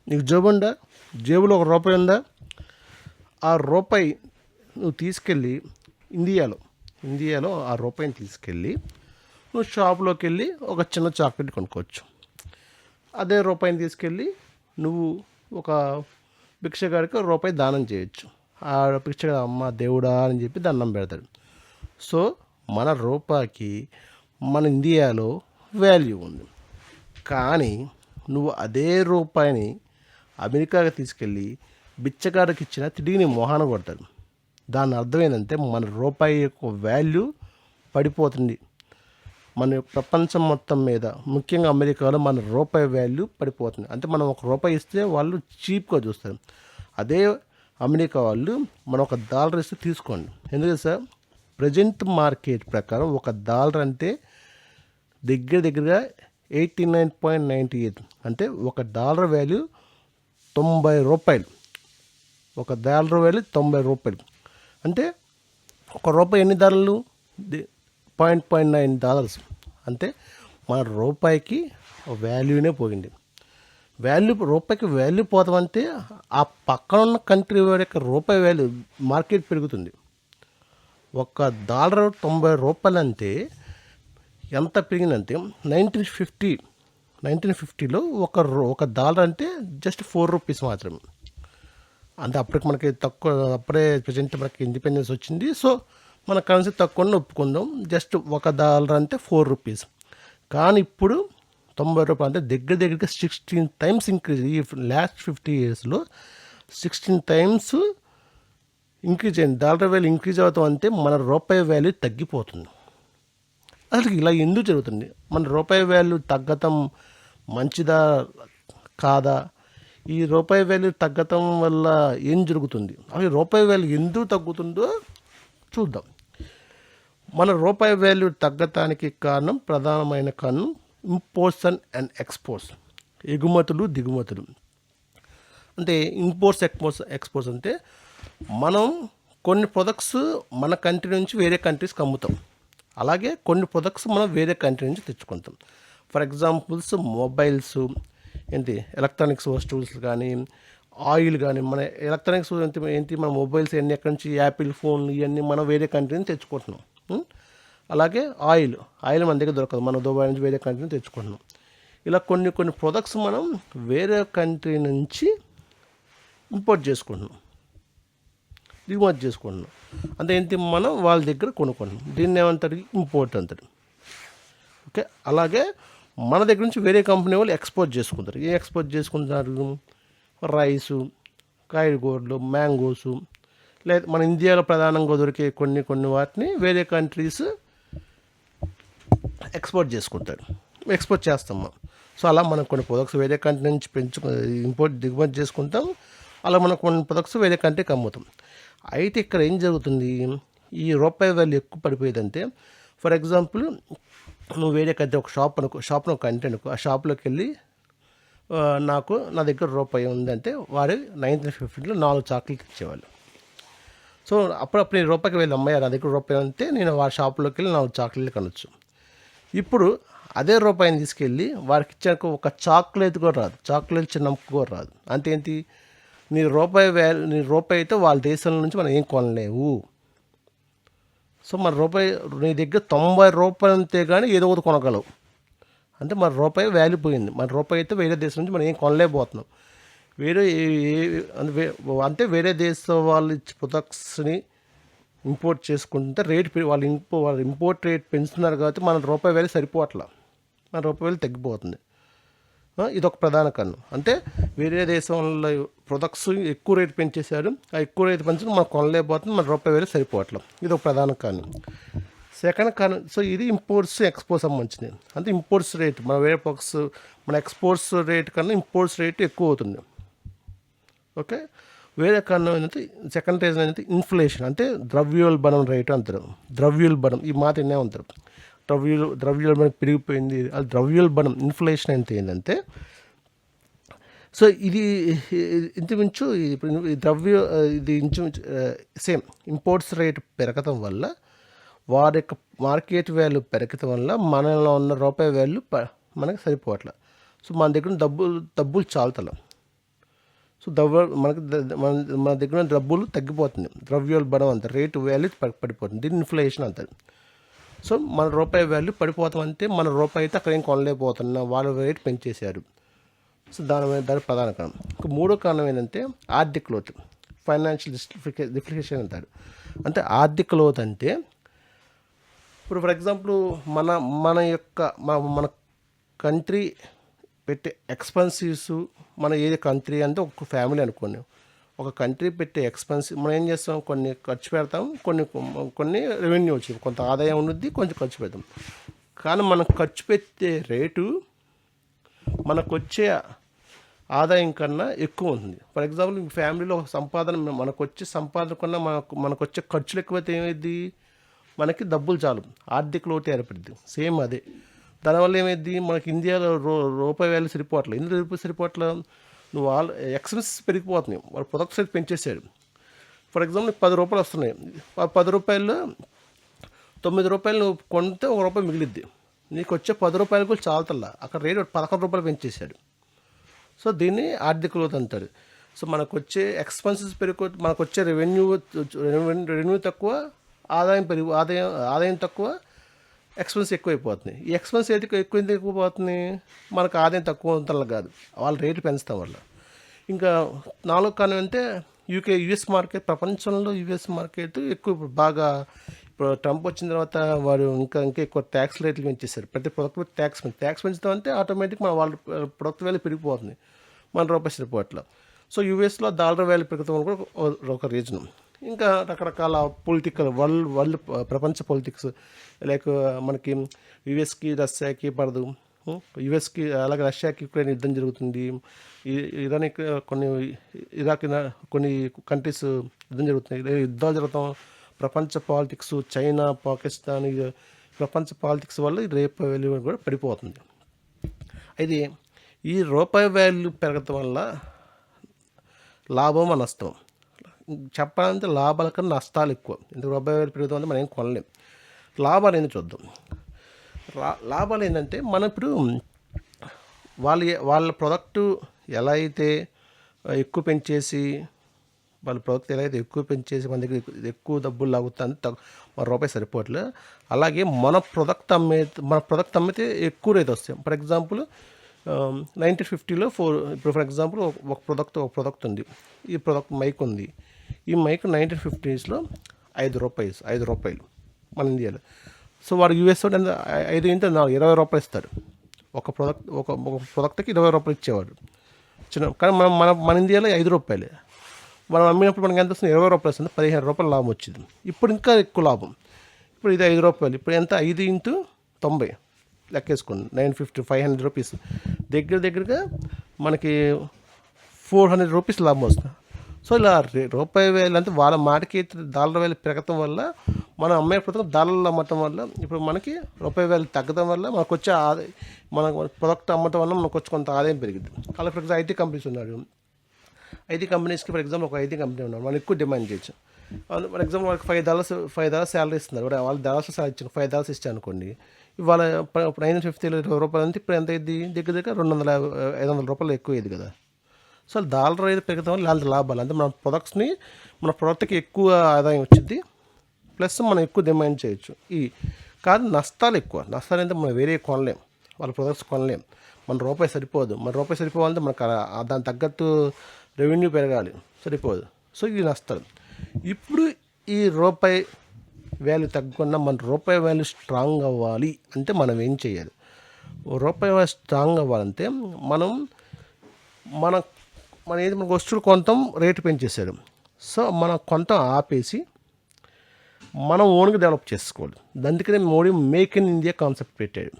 నీకు జేబుందా? జేబులో ఒక రూపాయి ఉందా? ఆ రూపాయి నువ్వు తీసుకెళ్ళి ఇండియాలో ఇండియాలో ఆ రూపాయిని తీసుకెళ్ళి నువ్వు షాపులోకి వెళ్ళి ఒక చిన్న చాక్లెట్ కొనుక్కోవచ్చు. అదే రూపాయిని తీసుకెళ్ళి నువ్వు ఒక భిక్షగాడికి రూపాయి దానం చేయొచ్చు. ఆ భిక్షగాడు అమ్మ దేవుడా అని చెప్పి దండం పెడతాడు. సో మన రూపాయికి మన ఇండియాలో వాల్యూ ఉంది. కానీ నువ్వు అదే రూపాయిని అమెరికాకి తీసుకెళ్ళి బిచ్చగాడికి ఇచ్చిన తిరిగి నీ మొహాన కొడతాడు. దాని అర్థం ఏంటంటే మన రూపాయి యొక్క వాల్యూ పడిపోతుంది. మన ప్రపంచం మొత్తం మీద ముఖ్యంగా అమెరికాలో మన రూపాయి వాల్యూ పడిపోతుంది. అంటే మనం ఒక రూపాయి ఇస్తే వాళ్ళు చీప్గా చూస్తారు. అదే అమెరికా వాళ్ళు మనం ఒక డాలర్ ఇస్తే తీసుకోండి. ఎందుకంటే సార్ ప్రజెంట్ మార్కెట్ ప్రకారం ఒక డాలర్ అంటే దగ్గరగా 89.98, అంటే ఒక డాలర్ వాల్యూ 90 రూపాయలు. ఒక డాలర్ వాల్యూ 90 రూపాయలు. అంటే ఒక రూపాయి ఎన్ని డాలర్లు? 0.9 డాలర్స్. అంటే మన రూపాయికి వాల్యూనే పోయింది. రూపాయికి వాల్యూ పోతామంటే ఆ పక్కన ఉన్న కంట్రీ వారి యొక్క రూపాయి వాల్యూ మార్కెట్ పెరుగుతుంది. ఒక డాలర్ 90 రూపాయలు అంటే ఎంత పెరిగిందంటే 1950లో ఒక డాలర్ అంటే జస్ట్ 4 రూపీస్ మాత్రమే. అంటే అప్పటికి మనకి తక్కువ, అప్పుడే ప్రజెంట్ మనకి ఇండిపెండెన్స్ వచ్చింది. సో మన కరెన్సీ తక్కువ ఒప్పుకుందాం. జస్ట్ ఒక డాలర్ అంటే 4 రూపీస్. కానీ ఇప్పుడు 90 రూపాయలు అంటే దగ్గరగా 16 టైమ్స్ ఇంక్రీజ్. ఈ లాస్ట్ 50 yearsలో 16 టైమ్స్ ఇంక్రీజ్ అయింది. డాలర్ వాల్యూ ఇంక్రీజ్ అవుతాం అంటే మన రూపాయి వాల్యూ తగ్గిపోతుంది. అసలు ఇలా ఎందుకు జరుగుతుంది? మన రూపాయి వాల్యూ తగ్గటం మంచిదా కాదా? ఈ రూపాయి వాల్యూ తగ్గటం వల్ల ఏం జరుగుతుంది? అసలు రూపాయి వాల్యూ ఎందుకు తగ్గుతుందో చూద్దాం. మన రూపాయి వాల్యూ తగ్గటానికి ప్రధానమైన కారణం ఇంపోర్ట్స్ అండ్ ఎక్స్పోర్ట్స్, ఎగుమతులు దిగుమతులు. అంటే ఇంపోర్ట్స్ ఎక్స్పోర్ట్స్ అంటే మనం కొన్ని ప్రొడక్ట్స్ మన కంట్రీ నుంచి వేరే కంట్రీస్కి అమ్ముతాం. అలాగే కొన్ని ప్రొడక్ట్స్ మనం వేరే కంట్రీ నుంచి తెచ్చుకుంటాం. ఫర్ ఎగ్జాంపుల్స్ మొబైల్స్, ఎలక్ట్రానిక్స్ వస్తువులు కానీ, ఆయిల్ కానీ. మన ఎలక్ట్రానిక్స్ మన మొబైల్స్ అన్నీ ఎక్కడి నుంచి, యాపిల్ ఫోన్ ఇవన్నీ మనం వేరే కంట్రీ నుంచి తెచ్చుకుంటున్నాం. అలాగే ఆయిల్ మన దగ్గర దొరకదు, మనం దుబాయ్ నుంచి వేరే కంట్రీ నుంచి తెచ్చుకుంటున్నాం. ఇలా కొన్ని ప్రొడక్ట్స్ మనం వేరే కంట్రీ నుంచి ఇంపోర్ట్ చేసుకుంటున్నాం, దిగుమతి చేసుకుంటున్నాం. అంటే మనం వాళ్ళ దగ్గర కొనుక్కుంటున్నాం. దీన్ని ఏమంటారు? ఇంపోర్ట్ అంటారు. ఓకే. అలాగే మన దగ్గర నుంచి వేరే కంపెనీ వాళ్ళు ఎక్స్పోర్ట్ చేసుకుంటారు. ఏం ఎక్స్పోర్ట్ చేసుకుంటారు? రైసు, కాయగూరలు, మ్యాంగోసు, లేదా మన ఇండియాలో ప్రధానంగా దొరికే కొన్ని వాటిని వేరే కంట్రీస్ ఎక్స్పోర్ట్ చేస్తాం మనం. సో అలా మనం కొన్ని ప్రొడక్ట్స్ వేరే కంట్రీ నుంచి దిగుమతి చేసుకుంటాం. అలా మనం కొన్ని ప్రొడక్ట్స్ వేరే కంట్రీకి అమ్ముతాం. అయితే ఇక్కడ ఏం జరుగుతుంది? ఈ రూపాయి వాల్యూ ఎక్కువ పడిపోయేదంటే, ఫర్ ఎగ్జాంపుల్ నువ్వు వేరే కంట్రీ ఒక షాప్లో ఒక కంట్రీ అనుకో, ఆ షాప్లోకి వెళ్ళి నా దగ్గర రూపాయి ఉందంటే వారు 1950లో 4 చాక్లెట్లు ఇచ్చేవాళ్ళు. సో అప్పుడప్పుడు రూపాయికి వెళ్ళి అమ్మాయి నా దగ్గర రూపాయి ఉంటే నేను వారి షాప్లోకి వెళ్ళి 4 చాక్లెట్లు కొనొచ్చు. ఇప్పుడు అదే రూపాయిని తీసుకెళ్ళి వారికి ఇచ్చాక ఒక చాక్లెట్ కూడా రాదు, చాక్లెట్ చిన్న ముక్క కూడా రాదు. అంటే ఏంటి? నీ రూపాయి అయితే వాళ్ళ దేశం నుంచి మనం ఏం కొనలేవు. సో మన రూపాయి నీ దగ్గర 90 రూపాయలు అంతే కానీ ఏదో ఒకటి కొనగలవు. అంటే మన రూపాయి వాల్యూ పోయింది. మన రూపాయి అయితే వేరే దేశం నుంచి మనం ఏం కొనలేకపోతున్నాం. అంటే వేరే దేశం వాళ్ళు ఇచ్చే ప్రొడక్ట్స్ని ఇంపోర్ట్ చేసుకుంటే వాళ్ళు ఇంపోర్ట్ రేట్ పెంచుతున్నారు కాబట్టి మన రూపాయి వాల్యూ సరిపోవట్లా, మన రూపాయి వాల్యూ తగ్గిపోతుంది. ఇదొక ప్రధాన కారణం. అంటే వేరే దేశంలో ప్రొడక్ట్స్ ఎక్కువ రేటు పెంచేశారు. ఆ ఎక్కువ రేటు పెంచడం మనం కొనలేకపోతుంది, మన రూపాయి వాల్యూ సరిపోవట్లేదు. ఇది ఒక ప్రధాన కారణం. సెకండ్ కారణం, సో ఇది ఇంపోర్ట్స్ ఎక్స్పోర్ట్స్ సంబంధించింది. అంటే ఇంపోర్ట్స్ రేట్ మన వేరే ప్రొడక్ట్స్ మన ఎక్స్పోర్ట్స్ రేట్ కన్నా ఇంపోర్ట్స్ రేట్ ఎక్కువ అవుతుంది. ఓకే. వేరే కారణం ఏంటంటే సెకండ్ రీజన్ ఏంటంటే ఇన్ఫ్లేషన్, అంటే ద్రవ్యోల్బణం రేటు అంటారు. ద్రవ్యోల్బణం ఈ మాట వినే ఉంటారు. ద్రవ్యోల్బణం పెరిగిపోయింది. అది ద్రవ్యోల్బణం, ఇన్ఫ్లేషన్ అంటే ఏంటంటే, సో ఇది ఇంచుమించు ఇది ఇంచుమించు సేమ్ ఇంపోర్ట్స్ రేటు పెరగటం వల్ల వారి యొక్క మార్కెట్ వాల్యూ పెరగటం వల్ల మనలో ఉన్న రూపాయి వాల్యూ మనకి సరిపోవట్లేదు. సో మన దగ్గర డబ్బులు చాలుతలేం. సో మనకి మన దగ్గర ఉన్న డబ్బులు తగ్గిపోతుంది, ద్రవ్యోల్బణం అంటారు, రేటు వాల్యూ పడిపోతుంది, దీన్ని ఇన్ఫ్లేషన్ అంటారు. సో మన రూపాయి వాల్యూ పడిపోతామంటే మన రూపాయి అయితే అక్కడ ఏం కొనలేకపోతున్నాం, వాళ్ళ రేటు పెంచేశారు. సో దాని ప్రధాన కారణం. ఇంక మూడో కారణం ఏంటంటే ఆర్థిక లోటు, ఫైనాన్షియల్ డిఫ్లికేషన్ అంటారు. అంటే ఆర్థిక లోటు అంటే ఇప్పుడు ఫర్ ఎగ్జాంపుల్ మన మన కంట్రీ పెట్టే ఎక్స్పెన్సివ్స్, మన ఏ కంట్రీ అంటే ఒక ఫ్యామిలీ అనుకోండి, ఒక కంట్రీ పెట్టే ఎక్స్పెన్సివ్ మనం ఏం చేస్తాం, కొన్ని ఖర్చు పెడతాం, కొన్ని రెవెన్యూ వచ్చింది, కొంత ఆదాయం ఉన్నది, కొంచెం ఖర్చు పెడతాం. కానీ మనం ఖర్చు పెట్టే రేటు మనకు వచ్చే ఆదాయం కన్నా ఎక్కువ ఉంటుంది. ఫర్ ఎగ్జాంపుల్ ఫ్యామిలీలో సంపాదన సంపాదన కన్నా మనకు వచ్చే ఖర్చులు ఎక్కువైతే ఏమైంది, మనకి డబ్బులు చాలు, ఆర్థిక లోటు ఏర్పడింది. సేమ్ అదే దానివల్ల ఏమైంది, మనకి ఇండియాలో రూపాయి వాల్యూ సరిపోవట్లేదు. ఎందుకు రూపాయి సరిపోవట్లేదు, నువ్వు ఎక్స్పెన్సెస్ పెరిగిపోతున్నాయి, వాడు ప్రొడక్ట్స్ రేట్ పెంచేసాడు. ఫర్ ఎగ్జాంపుల్ 10 రూపాయలు వస్తున్నాయి, 10 రూపాయలు 9 రూపాయలు నువ్వు కొంటే 1 రూపాయి మిగిలిద్ది, నీకు వచ్చే 10 రూపాయలు కూడా చాలతల్లా, అక్కడ రేటు 11 రూపాయలు పెంచేశాడు. సో దీన్ని ఆర్థిక లోటు అంటారు. సో మనకు వచ్చే ఎక్స్పెన్సెస్ మనకు వచ్చే రెవెన్యూ తక్కువ, ఆదాయం తక్కువ, ఎక్స్పెన్స్ ఎక్కువైపోతుంది. ఈ ఎక్స్పెన్స్ ఎక్కువ పోతుంది, మనకు ఆదాయం తక్కువ ఉంటల కాదు, వాళ్ళ రేట్లు పెంచడం వల్ల. ఇంకా 4వ కారణం అంటే యుఎస్ మార్కెట్. ప్రపంచంలో యుఎస్ మార్కెట్ ఎక్కువ బాగా, ఇప్పుడు ట్రంప్ వచ్చిన తర్వాత వారు ఇంకా ఎక్కువ ట్యాక్స్ రేట్లు పెంచేశారు. ప్రతి ప్రొడక్ట్ మీద ట్యాక్స్ పెంచుతాం అంటే ఆటోమేటిక్ మన వాళ్ళ ప్రొడక్ట్ వాల్యూ పెరిగిపోతుంది, మన రూపాయి సరిపోవట్ల. సో యూఎస్లో డాలర్ వాల్యూ పెరుగుతాం కూడా ఒక రీజన్. ఇంకా రకరకాల పొలిటికల్ వరల్డ్ ప్రపంచ పొలిటిక్స్, లైక్ మనకి యుఎస్కి రష్యాకి పడదు, యుఎస్కి అలాగే రష్యాకి యుక్రెయిన్ యుద్ధం జరుగుతుంది, ఇరాక్ కొన్ని కంట్రీస్ యుద్ధం జరుగుతున్నాయి, యుద్ధాలు జరుగుతాం. ప్రపంచ పాలిటిక్స్, చైనా, పాకిస్తాన్, ప్రపంచ పాలిటిక్స్ వల్ల ఈ రూపాయి వాల్యూ కూడా పడిపోతుంది. అయితే ఈ రూపాయి వాల్యూ పెరగటం వల్ల లాభం నష్టం, చెప్పాలంటే లాభాల కన్నా నష్టాలు ఎక్కువ. ఎందుకు రూపాయి వాల్యూ పెరుగుతాం అంటే మనం ఏం కొనలేం. లాభాలు ఏంటి చూద్దాం. లాభాలు ఏంటంటే మనం ఇప్పుడు వాళ్ళ ప్రోడక్ట్ ఎలా అయితే ఎక్కువ పెంచేసి మన దగ్గర ఎక్కువ డబ్బులు లాగుతుంది, మన రూపాయి సరిపోవట్లేదు. అలాగే మన ప్రొడక్ట్ అమ్మితే ఎక్కువ రేట్ వస్తాయి. ఫర్ ఎగ్జాంపుల్ 1950లో ఇప్పుడు ఫర్ ఎగ్జాంపుల్ ఒక ప్రొడక్ట్ ఉంది, ఈ ప్రొడక్ట్ మైక్ ఉంది. ఈ మైక్ 1950స్లో 5 రూపాయలు మన ఇండియాలో. సో వాడు యూఎస్ 5 ఇంటూ 4 20 రూపాయలు ఇస్తాడు. ఒక ప్రోడక్ట్కి 20 రూపాయలు ఇచ్చేవాడు కానీ మన ఇండియాలో 5 రూపాయలే. మనం అమ్మినప్పుడు మనకి ఎంత వస్తుంది, 20 రూపాయలు వస్తుంది, 15 రూపాయలు లాభం వచ్చింది. ఇప్పుడు ఇంకా ఎక్కువ లాభం. ఇప్పుడు ఇది 5 రూపాయలు, ఇప్పుడు ఎంత, 5 ఇంటూ 90 లెక్కేసుకోండి, 950, 500 రూపీస్, దగ్గరగా మనకి 400 రూపీస్ లాభం వస్తుంది. సో ఇలా రూపాయి వేలు అంటే వాళ్ళ మార్కెట్ డాలర్ వేలు పెరగటం వల్ల, మనం అమ్మే ప్రొడక్ట్ డాలర్లో అమ్మటం వల్ల ఇప్పుడు మనకి రూపాయి వేలు తగ్గడం వల్ల మనకు వచ్చే మన ప్రొడక్ట్ అమ్మటం వల్ల మనకు వచ్చి కొంత ఆదాయం పెరిగింది. అలా ఫర్ ఎగ్జాంపుల్ ఐటీ కంపెనీస్ ఉన్నాడు, ఐటీ కంపెనీస్కి ఫర్ ఎగ్జాంపుల్ ఒక ఐటీ కంపెనీ ఉన్నాడు, మనం ఎక్కువ డిమాండ్ చేయొచ్చు. ఫర్ ఎగ్జాంపుల్ వాళ్ళకి $5 శాలరీ ఇస్తున్నారు, వాళ్ళు $1 శాలరీ ఇచ్చాను, $5 ఇచ్చాను అనుకోండి. ఇవాళ 950 20 రూపాయలు అంటే ఇప్పుడు ఎంత అయింది, దగ్గర 500 రూపాయలు ఎక్కువ అయ్యేది కదా. సో డాలర్ రేట్ పెరగడం వల్ల ఇలాంటి లాభాలు అంటే మన ప్రోడక్ట్కి ఎక్కువ ఆదాయం వచ్చింది, ప్లస్ మనం ఎక్కువ డిమాండ్ చేయొచ్చు. కాదు నష్టాలు అంటే మనం వేరే కొనలేం, వాళ్ళ ప్రొడక్ట్స్ కొనలేం, మన రూపాయి సరిపోదు. సరిపోవాలంటే మనకు దాని తగ్గట్టు రెవెన్యూ పెరగాలి, సరిపోదు. సో ఇది నష్టాలు. ఇప్పుడు ఈ రూపాయి వాల్యూ తగ్గకుండా మన రూపాయి వాల్యూ స్ట్రాంగ్ అవ్వాలి అంటే మనం ఏం చేయాలి? రూపాయి వాల్యూ స్ట్రాంగ్ అవ్వాలంటే మన వస్తువులు కొంటాం, రేటు పెంచేశాడు. సో మనం కొంటాం ఆపేసి మనం ఓన్గా డెవలప్ చేసుకోవాలి. అందుకనే Modi make in India concept పెట్టాడు.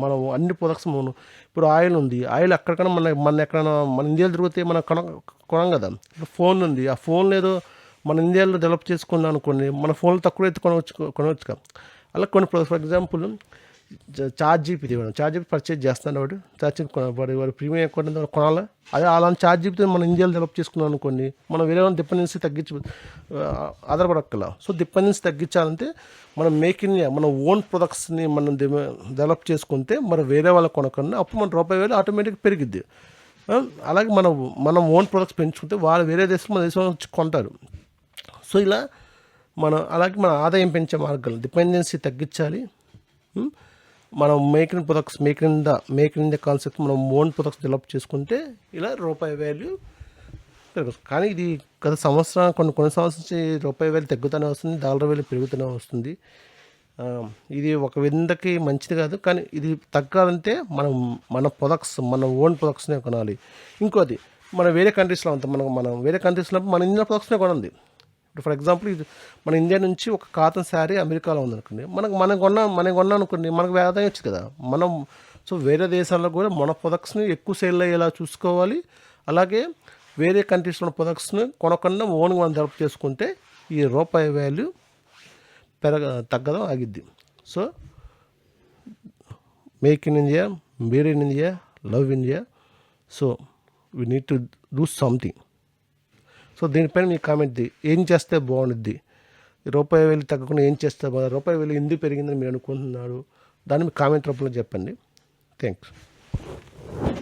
మనం అన్ని ప్రొడక్ట్స్ ఇప్పుడు ఆయిల్ ఉంది, ఆయిల్ ఎక్కడికైనా మన ఎక్కడైనా మన ఇండియాలో తిరిగితే మనం కొనం కదా. ఇప్పుడు ఫోన్ ఉంది, ఆ ఫోన్ ఏదో మన ఇండియాలో డెవలప్ చేసుకుందాం అనుకోండి, మన ఫోన్లో తక్కువ అయితే కొనవచ్చు కదా. అలా కొన్ని for example chat GPT purchase చేస్తున్నాడు వాడు ప్రీమియం ఎక్కువ కొనాలి. అదే అలాంటి చార్ట్ మన ఇండియాలో డెవలప్ చేసుకున్నాం అనుకోండి, మనం వేరే వాళ్ళని డిపెండెన్సీ ఆధారపడక్కల. సో డిపెండెన్సీ తగ్గించాలంటే మనం మేక్ ఇన్ ఇండియా, మన ఓన్ ప్రొడక్ట్స్ని మనం డెవలప్ చేసుకుంటే మరి వేరే వాళ్ళకి కొనకుండా అప్పుడు మన రూపాయి వేలు ఆటోమేటిక్గా పెరిగిద్ది. ఆ, అలాగే మనం ఓన్ ప్రొడక్ట్స్ పెంచుకుంటే వాళ్ళు వేరే దేశం మన దేశంలో వచ్చి కొంటారు. సో ఇలా మనం అలాగే మన ఆదాయం పెంచే మార్గాలు డిపెండెన్సీ తగ్గించాలి. ఉం? మనం మేక్ ఇన్ ద కాన్సెప్ట్ మనం ఓన్ ప్రొడక్ట్స్ డెవలప్ చేసుకుంటే ఇలా రూపాయి వాల్యూ పెరుగుతుంది. కానీ ఇది గత సంవత్సరం కొన్ని సంవత్సరం నుంచి రూపాయి వాల్యూ తగ్గుతూనే వస్తుంది, డాలర్ వాల్యూ పెరుగుతూనే వస్తుంది. ఆ, ఇది ఒక విధంగా మంచిది కాదు, కానీ ఇది తగ్గాలంటే మన ప్రొడక్ట్స్ మన ఓన్ ప్రొడక్ట్స్నే కొనాలి. ఇంకోటి మనం వేరే కంట్రీస్లో ఉంటాం, మనం వేరే కంట్రీస్లో మన ఇండియన్ ప్రొడక్ట్స్నే కొనండి. ఇప్పుడు ఫర్ ఎగ్జాంపుల్ ఇది మన ఇండియా నుంచి ఒక కాటన్ శారీ అమెరికాలో ఉందనుకోండి, మనం కొన్నాం అనుకోండి, మనకు ఆదాయం వచ్చు కదా. మనం సో వేరే దేశాల్లో కూడా మన ప్రొడక్ట్స్ని ఎక్కువ సేల్ అయ్యేలా చూసుకోవాలి. అలాగే వేరే కంట్రీస్లో ఉన్న ప్రొడక్ట్స్ని కొనకుండా ఓన్గా మనం డెవలప్ చేసుకుంటే ఈ రూపాయి వాల్యూ తగ్గడం ఆగిద్ది. So make in India, made in India, love India. So we need to do something. So దీనిపైన మీ కామెంట్ ఏం చేస్తే బాగుండిద్ది, రూపాయి వేలు తగ్గకుండా ఏం చేస్తే బాగా, రూపాయి వేలు ఎందుకు పెరిగిందని మీరు అనుకుంటున్నారు, దాన్ని మీ కామెంట్ రూపంలో చెప్పండి. థ్యాంక్స్.